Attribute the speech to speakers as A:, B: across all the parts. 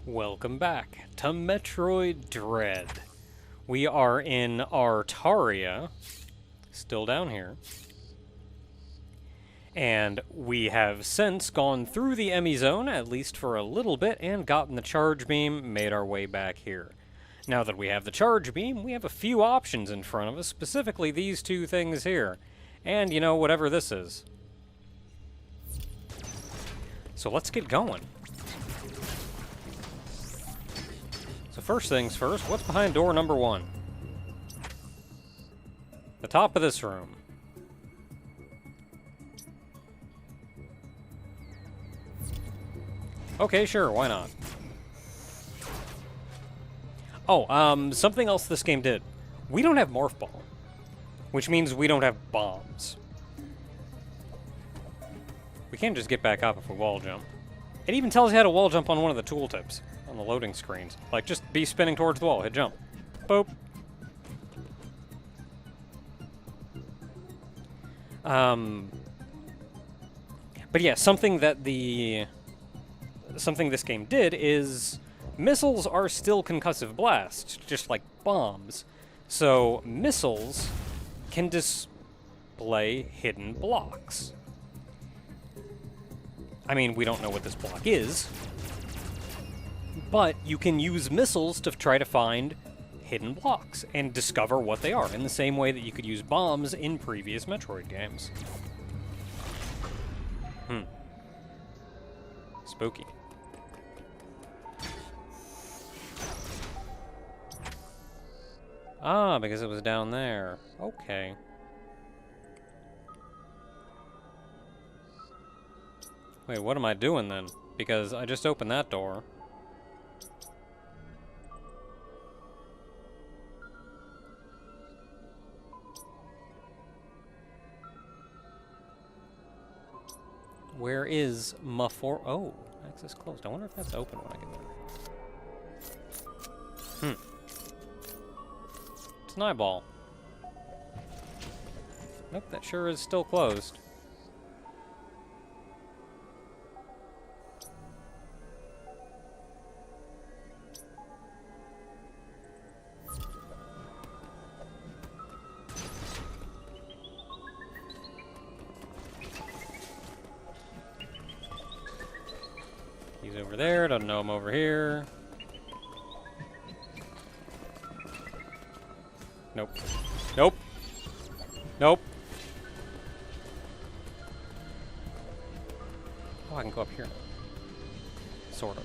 A: Welcome back to Metroid Dread. We are in Artaria, still down here. And we have since gone through the E.M.M.I zone, at least for a little bit, and gotten the charge beam, made our way back here. Now that we have the charge beam, we have a few options in front of us, specifically these two things here. And, you know, whatever this is. So let's get going. So first things first, what's behind door number 1? The top of this room. Okay, sure, why not? Oh, something else this game did. We don't have Morph Ball, which means we don't have bombs. We can't just get back up if we wall jump. It even tells you how to wall jump on one of the tooltips on the loading screens. Like, just be spinning towards the wall, hit jump. Boop. But yeah, something this game did is missiles are still concussive blasts, just like bombs. So missiles can display hidden blocks. I mean, we don't know what this block is, but you can use missiles to try to find hidden blocks and discover what they are, in the same way that you could use bombs in previous Metroid games. Spooky. Ah, because it was down there. Okay. Wait, what am I doing then? Because I just opened that door. Where is Oh, access closed. I wonder if that's open when I get there. It's an eyeball. Nope, that sure is still closed. He's over there, doesn't know I'm over here. Nope. Nope. Nope. Oh, I can go up here. Sort of.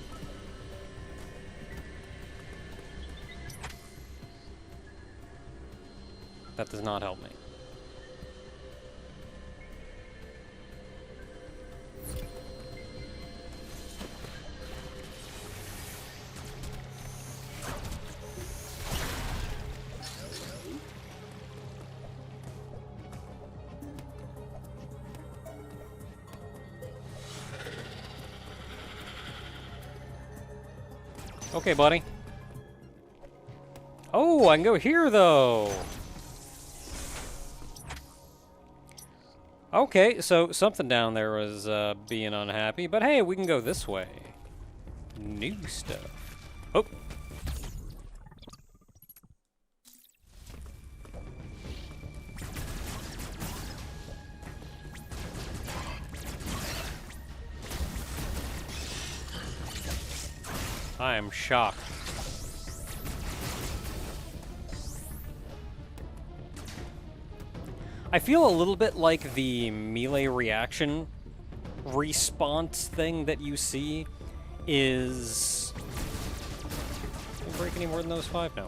A: That does not help me. Okay, buddy. Oh, I can go here, though. Okay, so something down there was being unhappy, but hey, we can go this way. New stuff. Oh. I am shocked. I feel a little bit like the melee reaction response thing that you see is... Can I break any more than those 5? No.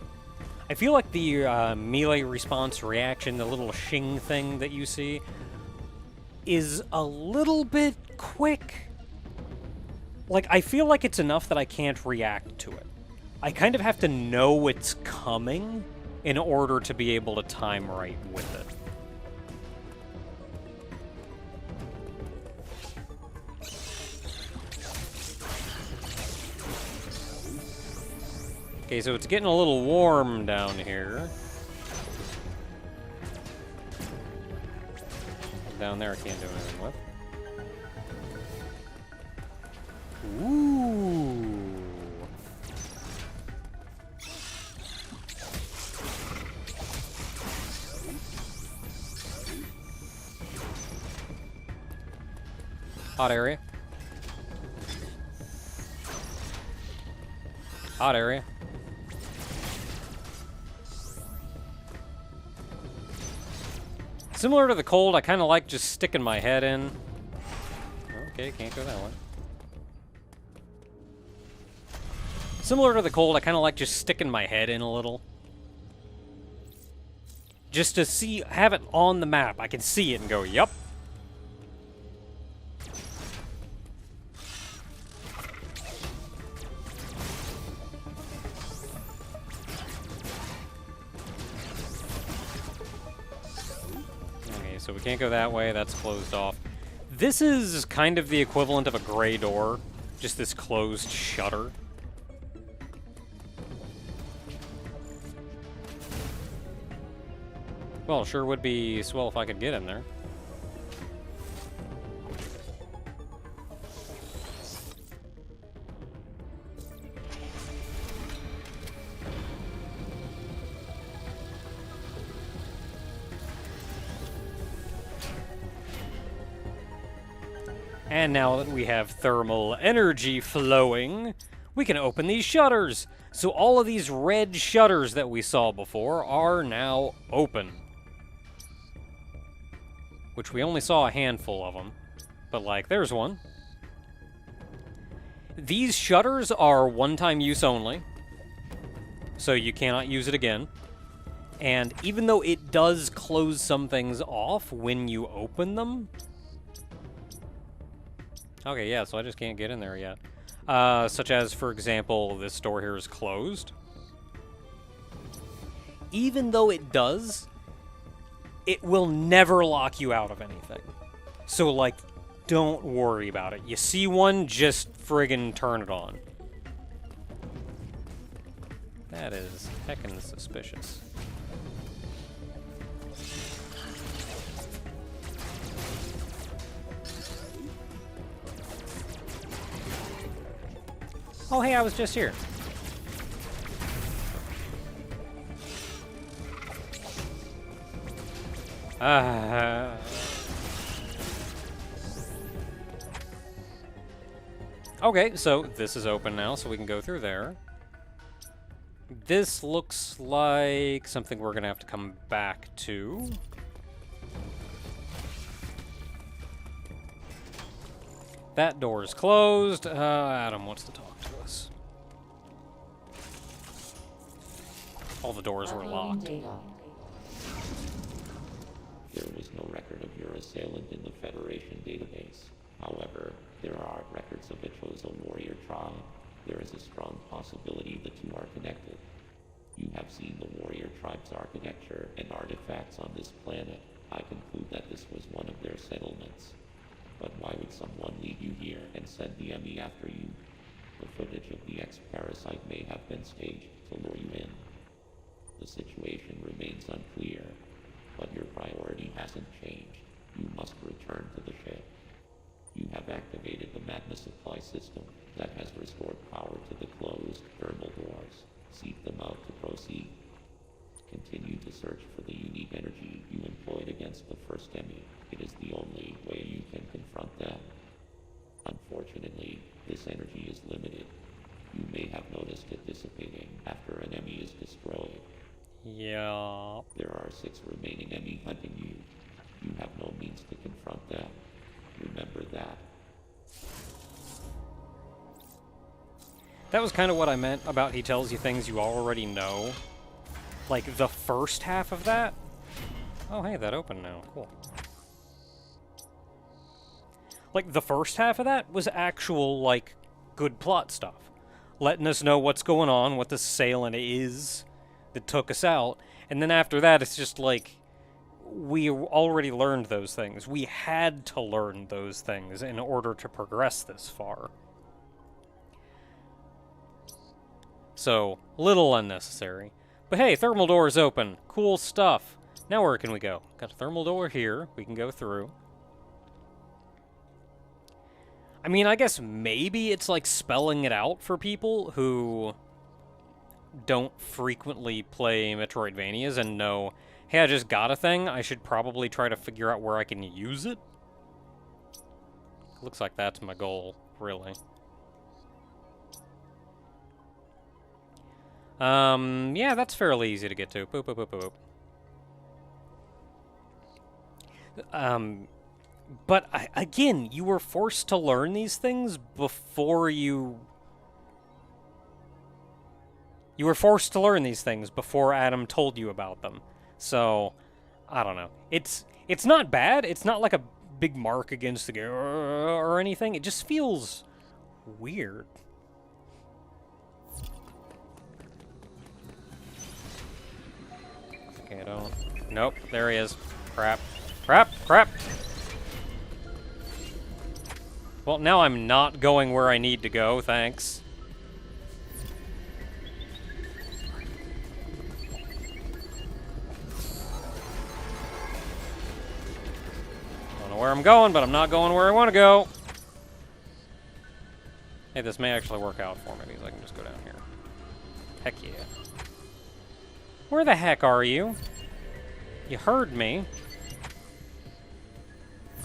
A: I feel like the melee response reaction, the little shing thing that you see, is a little bit quick. Like, I feel like it's enough that I can't react to it. I kind of have to know it's coming in order to be able to time right with it. Okay, so it's getting a little warm down here. Down there I can't do anything with. Ooh. Hot area. Hot area. Similar to the cold, I kind of like just sticking my head in. Okay, can't go that way. Similar to the cold, I kind of like just sticking my head in a little. Just to see, have it on the map. I can see it and go, yup. So we can't go that way, that's closed off. This is kind of the equivalent of a gray door, just this closed shutter. Well, sure would be swell if I could get in there. And now that we have thermal energy flowing, we can open these shutters. So all of these red shutters that we saw before are now open. Which we only saw a handful of them. But like, there's one. These shutters are one-time use only. So you cannot use it again. And even though it does close some things off when you open them... Okay, yeah, so I just can't get in there yet. Such as, for example, this door here is closed. Even though it does, it will never lock you out of anything. So, like, don't worry about it. You see one, just friggin' turn it on. That is heckin' suspicious. Oh, hey, I was just here. Okay, so this is open now, so we can go through there. This looks like something we're gonna have to come back to. That door is closed. Adam wants to talk to us. All the doors were locked.
B: There was no record of your assailant in the Federation database. However, there are records of a chosen warrior tribe. There is a strong possibility the two are connected. You have seen the warrior tribe's architecture and artifacts on this planet. I conclude that this was one of their settlements. But why would someone leave you here and send the E.M.M.I after you? The footage of the X-Parasite may have been staged to lure you in. The situation remains unclear, but your priority hasn't changed. You must return to the ship. You have activated the magma supply system that has restored power to the closed thermal doors. Seek them out to proceed. Continue to search for the unique energy you employed against the first E.M.M.I. It is the only way you can confront them. Unfortunately, this energy is limited. You may have noticed it dissipating after an E.M.M.I is destroyed.
A: Yeah.
B: There are 6 remaining E.M.M.I hunting you. You have no means to confront them. Remember that.
A: That was kind of what I meant about he tells you things you already know. Like, the first half of that? Oh, hey, that opened now. Cool. Like, the first half of that was actual, like, good plot stuff. Letting us know what's going on, what the assailant is that took us out. And then after that, it's just like, we already learned those things. We had to learn those things in order to progress this far. So, little unnecessary. But hey, thermal door is open. Cool stuff. Now where can we go? Got a thermal door here. We can go through. I mean, I guess maybe it's like spelling it out for people who don't frequently play Metroidvanias and know, hey, I just got a thing. I should probably try to figure out where I can use it. Looks like that's my goal, really. Yeah, that's fairly easy to get to. Boop, boop, boop, boop, boop. But again, you were forced to learn these things before you... You were forced to learn these things before Adam told you about them. So, I don't know. It's not bad. It's not like a big mark against the game or anything. It just feels weird. Okay, I don't... Nope, there he is. Crap. Crap! Crap! Well, now I'm not going where I need to go, thanks. Don't know where I'm going, but I'm not going where I want to go. Hey, this may actually work out for me, because I can just go down here. Heck yeah. Where the heck are you? You heard me.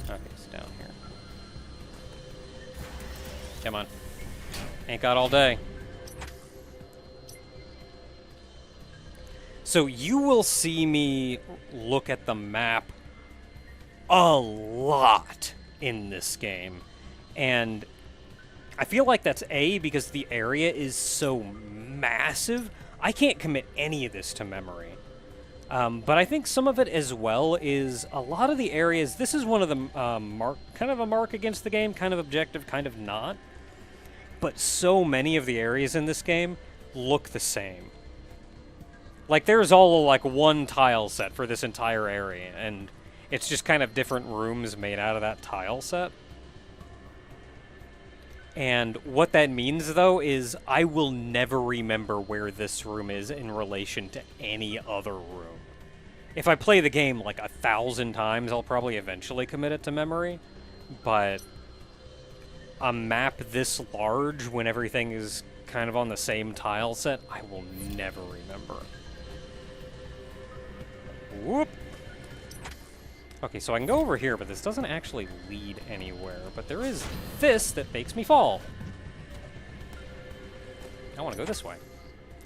A: Okay, it's down here. Come on. Ain't got all day. So you will see me look at the map a lot in this game. And I feel like that's A, because the area is so massive. I can't commit any of this to memory. But I think some of it as well is a lot of the areas... This is one of the kind of a mark against the game, kind of objective, kind of not. But so many of the areas in this game look the same. Like, there's all, like, one tile set for this entire area, and it's just kind of different rooms made out of that tile set. And what that means, though, is I will never remember where this room is in relation to any other room. If I play the game, like, 1,000 times, I'll probably eventually commit it to memory. But a map this large, when everything is kind of on the same tile set, I will never remember. Whoop! Okay, so I can go over here, but this doesn't actually lead anywhere. But there is this that makes me fall. I want to go this way.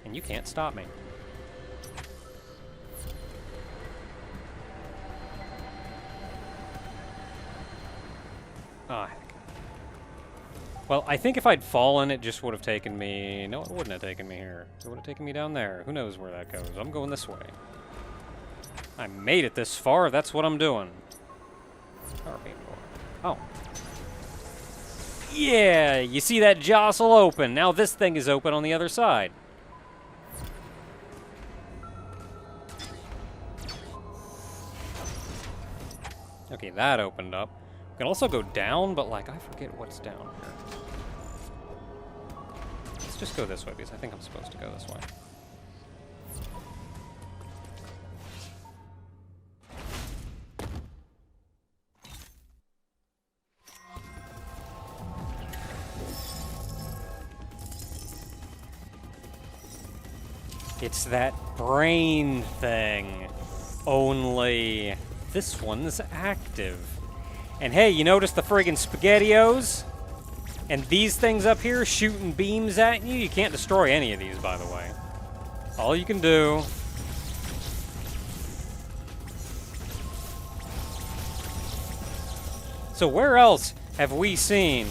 A: And you can't stop me. Ah, heck. Well, I think if I'd fallen, it just would have taken me... No, it wouldn't have taken me here. It would have taken me down there. Who knows where that goes? I'm going this way. I made it this far. That's what I'm doing. Oh. Yeah, you see that jostle open. Now this thing is open on the other side. Okay, that opened up. We can also go down, but, like, I forget what's down here. Let's just go this way, because I think I'm supposed to go this way. It's that brain thing. Only this one's active. And hey, you notice the friggin' SpaghettiOs? And these things up here shooting beams at you? You can't destroy any of these, by the way. All you can do... So where else have we seen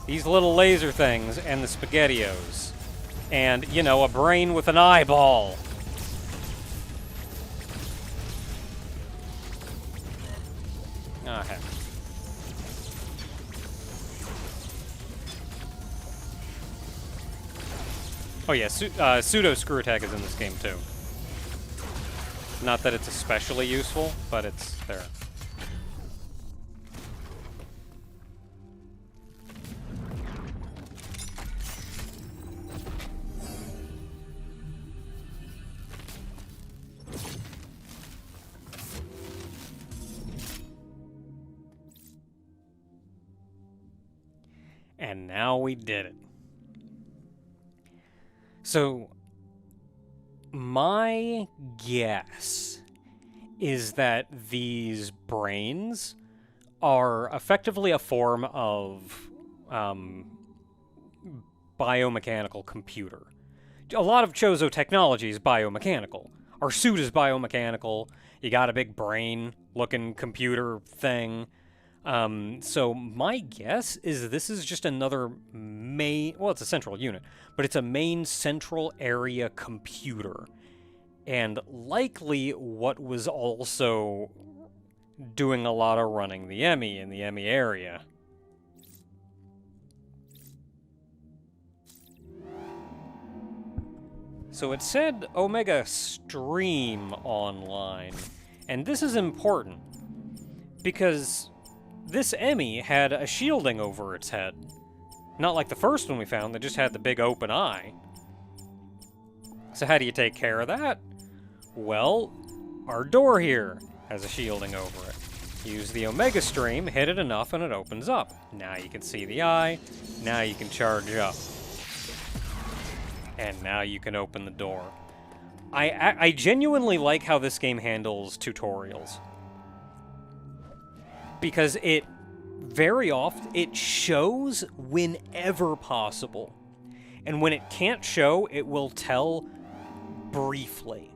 A: these little laser things and the SpaghettiOs? And, you know, a brain with an eyeball. Ah, heck. Oh yeah, pseudo screw attack is in this game too. Not that it's especially useful, but it's there. And now we did it. So, my guess is that these brains are effectively a form of biomechanical computer. A lot of Chozo technology is biomechanical. Our suit is biomechanical. You got a big brain-looking computer thing. So my guess is this is just another main... Well, it's a central unit, but it's a main central area computer. And likely what was also doing a lot of running the E.M.M.I in the E.M.M.I area. So it said Omega Stream online, and this is important, because this E.M.M.I had a shielding over its head. Not like the first one we found that just had the big open eye. So how do you take care of that? Well, our door here has a shielding over it. Use the Omega Stream, hit it enough, and it opens up. Now you can see the eye, now you can charge up. And now you can open the door. I genuinely like how this game handles tutorials. Because it, very often, it shows whenever possible. And when it can't show, it will tell briefly.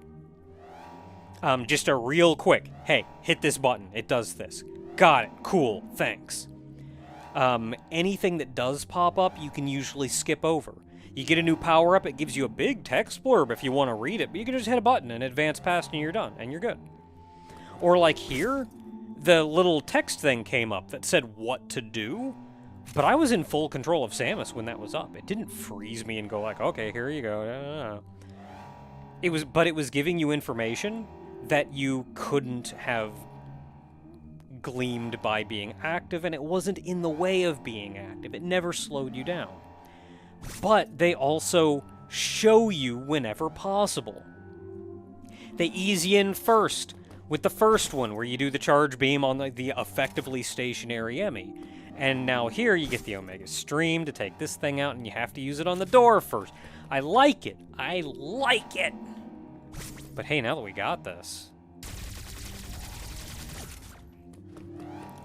A: Just a real quick, hey, hit this button, it does this. Got it, cool, thanks. Anything that does pop up, you can usually skip over. You get a new power-up, it gives you a big text blurb if you want to read it, but you can just hit a button and advance past and you're done, and you're good. Or like here, the little text thing came up that said what to do, but I was in full control of Samus when that was up. It didn't freeze me and go like, okay, here you go. But it was giving you information that you couldn't have gleamed by being active, and it wasn't in the way of being active. It never slowed you down. But they also show you whenever possible. They ease you in first with the first one, where you do the charge beam on the effectively stationary E.M.M.I. And now here you get the Omega Stream to take this thing out, and you have to use it on the door first. I like it. I like it. But hey, now that we got this,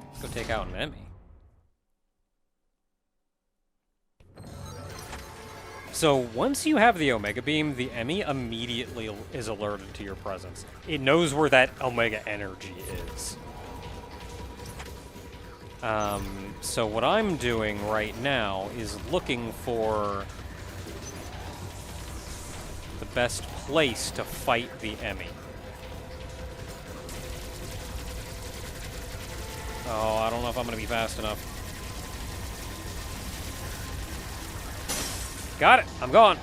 A: let's go take out an E.M.M.I. So once you have the Omega Beam, the E.M.M.I immediately is alerted to your presence. It knows where that Omega energy is. So what I'm doing right now is looking for the best place to fight the E.M.M.I. Oh, I don't know if I'm going to be fast enough. Got it! I'm gone!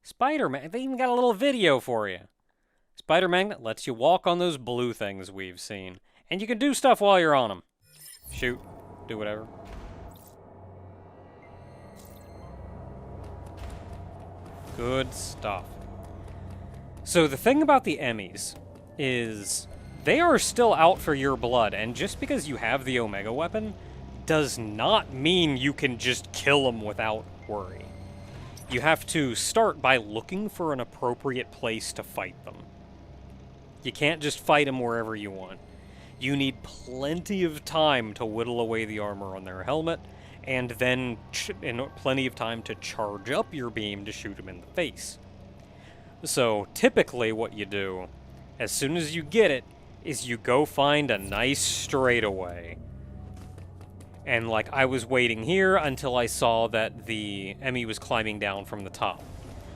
A: Spider-Man, they even got a little video for you. Spider-Magnet lets you walk on those blue things we've seen. And you can do stuff while you're on them. Shoot, do whatever. Good stuff. So the thing about the E.M.M.Is is they are still out for your blood, and just because you have the Omega weapon does not mean you can just kill them without worry. You have to start by looking for an appropriate place to fight them. You can't just fight them wherever you want. You need plenty of time to whittle away the armor on their helmet, and then plenty of time to charge up your beam to shoot them in the face. So typically what you do, as soon as you get it, is you go find a nice straightaway. And like, I was waiting here until I saw that the E.M.M.I was climbing down from the top.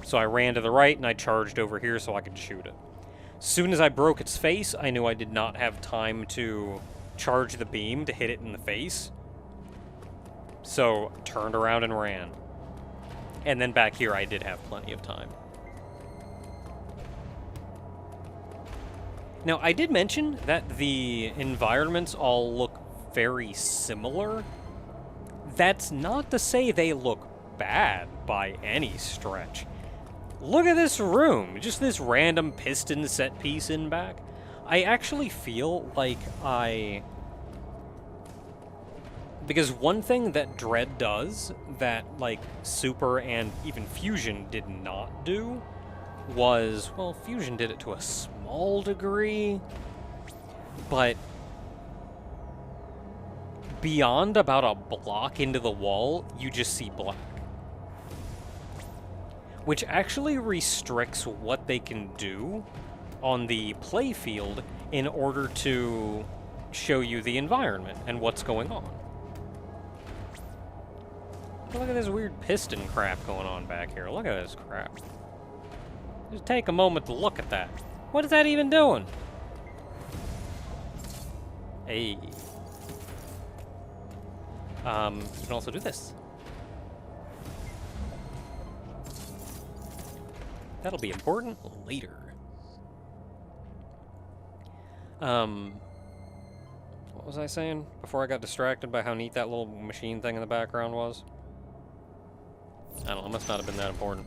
A: So I ran to the right and I charged over here so I could shoot it. As soon as I broke its face, I knew I did not have time to charge the beam to hit it in the face. So turned around and ran. And then back here I did have plenty of time. Now, I did mention that the environments all look very similar. That's not to say they look bad by any stretch. Look at this room, just this random piston set piece in back. I actually feel like because one thing that Dread does that, like, Super and even Fusion did not do was, well, Fusion did it to a small degree, but beyond about a block into the wall, you just see black. Which actually restricts what they can do on the play field in order to show you the environment and what's going on. Look at this weird piston crap going on back here. Look at this crap. Just take a moment to look at that. What is that even doing? Hey. You can also do this. That'll be important later. What was I saying before I got distracted by how neat that little machine thing in the background was? I don't know, it must not have been that important.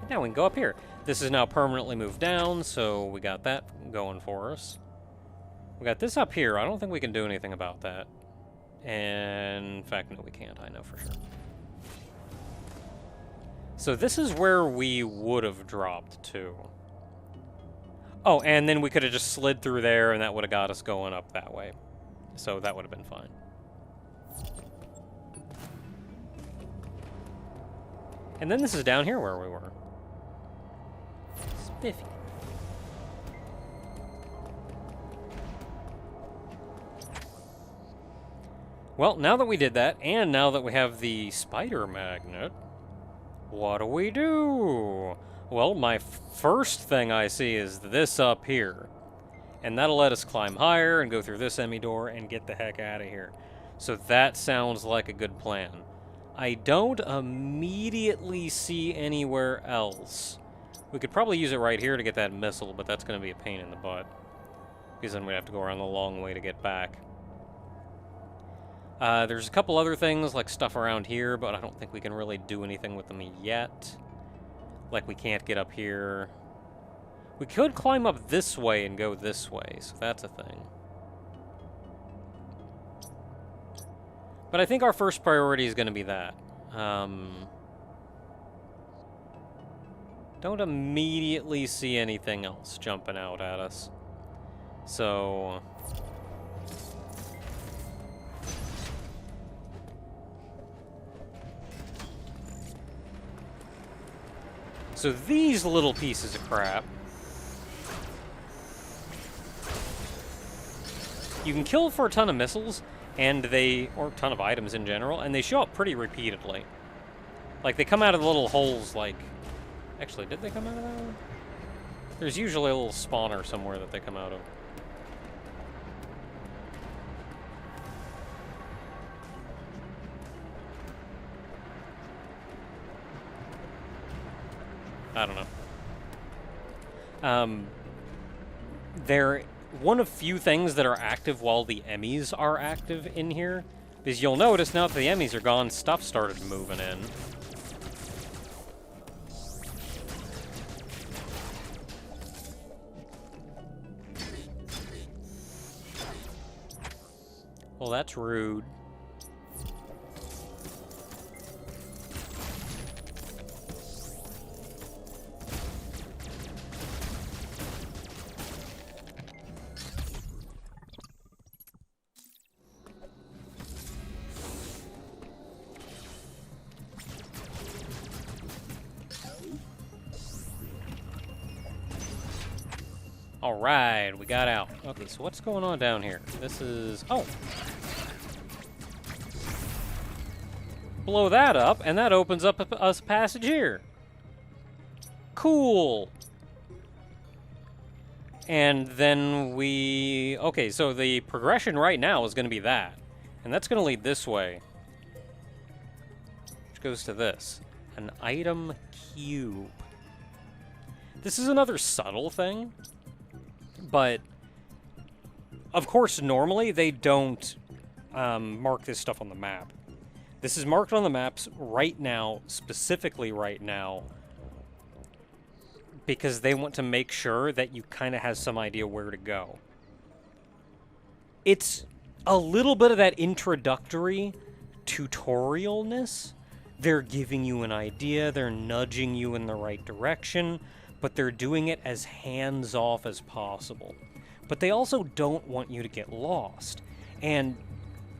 A: And now we can go up here. This is now permanently moved down, so we got that going for us. We got this up here. I don't think we can do anything about that. And in fact, no, we can't. I know for sure. So this is where we would have dropped to. Oh, and then we could have just slid through there, and that would have got us going up that way. So that would have been fine. And then this is down here where we were. Spiffy. Well, now that we did that, and now that we have the spider magnet, what do we do? Well, my first thing I see is this up here. And that'll let us climb higher and go through this E.M.M.I door and get the heck out of here. So that sounds like a good plan. I don't immediately see anywhere else. We could probably use it right here to get that missile, but that's going to be a pain in the butt. Because then we'd have to go around the long way to get back. There's a couple other things, like stuff around here, but I don't think we can really do anything with them yet. Like, we can't get up here. We could climb up this way and go this way, so that's a thing. But I think our first priority is going to be that. Don't immediately see anything else jumping out at us. So... So these little pieces of crap, you can kill for a ton of missiles, and or a ton of items in general, and they show up pretty repeatedly. Like, they come out of the little holes, like... Actually, did they come out of that one? There's usually a little spawner somewhere that they come out of. I don't know. They're one of few things that are active while the E.M.M.Is are active in here. Because you'll notice now that the E.M.M.Is are gone, stuff started moving in. Well, that's rude. Alright, we got out. Okay, so what's going on down here? This is... Oh! Blow that up, and that opens up us passage here. Cool! And then we... Okay, so the progression right now is going to be that. And that's going to lead this way. Which goes to this. An item cube. This is another subtle thing. But, of course, normally they don't mark this stuff on the map. This is marked on the maps right now, specifically right now, because they want to make sure that you kind of have some idea where to go. It's a little bit of that introductory tutorialness. They're giving you an idea, they're nudging you in the right direction, but they're doing it as hands-off as possible. But they also don't want you to get lost. And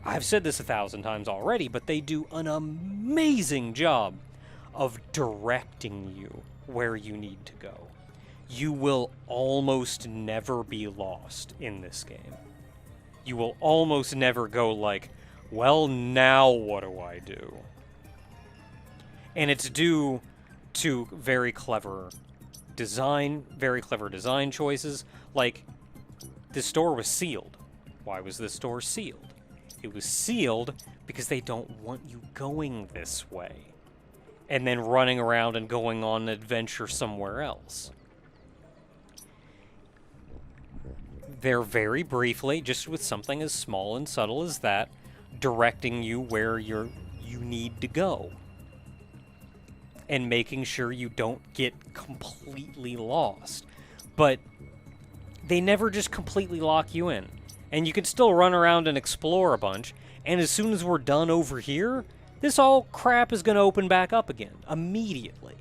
A: I've said this 1,000 times already, but they do an amazing job of directing you where you need to go. You will almost never be lost in this game. You will almost never go like, well, now what do I do? And it's due to very clever design choices. Like, this door was sealed. Why was this door sealed? It was sealed because they don't want you going this way and then running around and going on an adventure somewhere else. They're very briefly, just with something as small and subtle as that, directing you where you need to go. And making sure you don't get completely lost. But they never just completely lock you in. And you can still run around and explore a bunch, and as soon as we're done over here, this all crap is going to open back up again, immediately.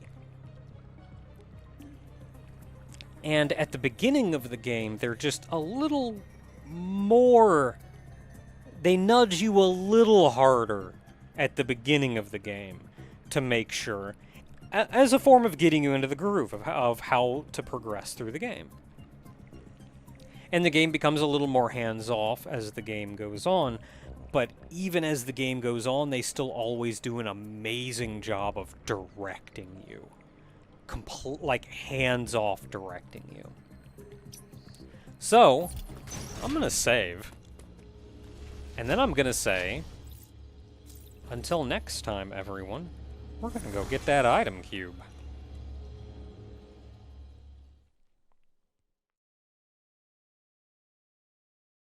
A: And at the beginning of the game, they're just a little more... They nudge you a little harder at the beginning of the game to make sure, as a form of getting you into the groove of how to progress through the game. And the game becomes a little more hands-off as the game goes on, but even as the game goes on, they still always do an amazing job of directing you. Like, hands-off directing you. So, I'm going to save. And then I'm going to say, until next time, everyone, we're going to go get that item cube.